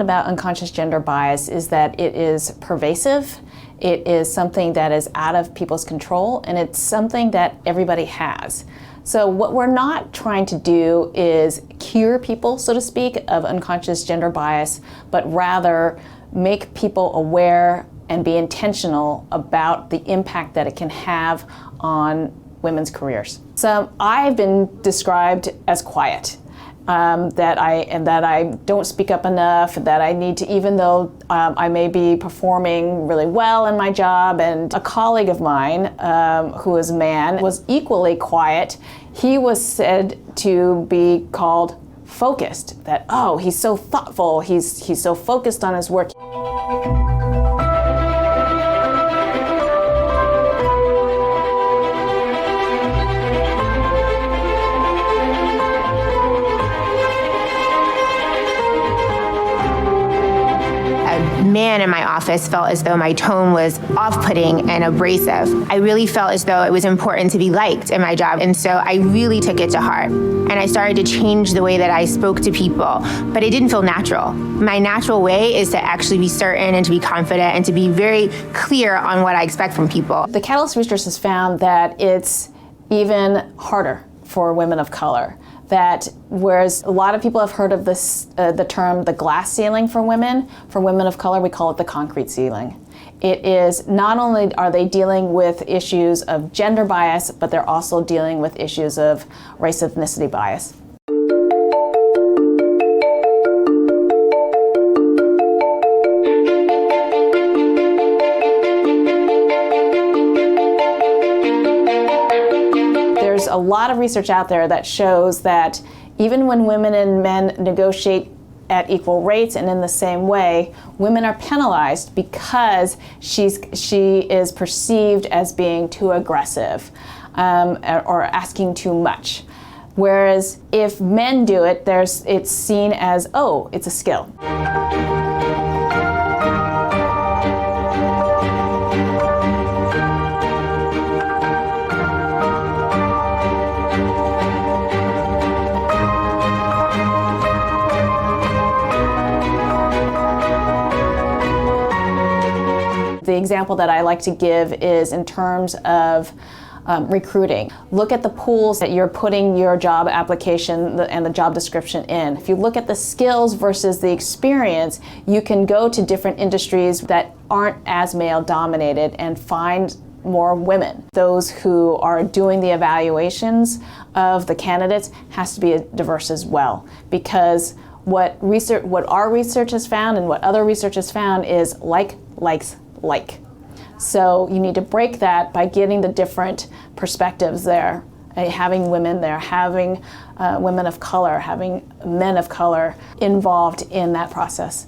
about unconscious gender bias is that it is pervasive, it is something that is out of people's control, and it's something that everybody has. So what we're not trying to do is cure people, so to speak, of unconscious gender bias, but rather make people aware and be intentional about the impact that it can have on women's careers. So I've been described as quiet. That I don't speak up enough, that I need to, even though I may be performing really well in my job. And a colleague of mine, who is a man, was equally quiet. He was said to be called focused, that, oh, he's so thoughtful, he's so focused on his work. Man in my office felt as though my tone was off-putting and abrasive. I really felt as though it was important to be liked in my job, and so I really took it to heart. And I started to change the way that I spoke to people, but it didn't feel natural. My natural way is to actually be certain and to be confident and to be very clear on what I expect from people. The Catalyst research has found that it's even harder for women of color. That whereas a lot of people have heard of this, the term the glass ceiling for women of color, we call it the concrete ceiling. It is not only are they dealing with issues of gender bias, but they're also dealing with issues of race-ethnicity bias. There's a lot of research out there that shows that even when women and men negotiate at equal rates and in the same way, women are penalized because she is perceived as being too aggressive or asking too much. Whereas if men do it, it's seen as, oh, it's a skill. The example that I like to give is in terms of recruiting. Look at the pools that you're putting your job application and the job description in. If you look at the skills versus the experience, you can go to different industries that aren't as male dominated and find more women. Those who are doing the evaluations of the candidates has to be diverse as well, because what our research has found and what other research has found is like likes like. So you need to break that by getting the different perspectives there, having women there, having women of color, having men of color involved in that process.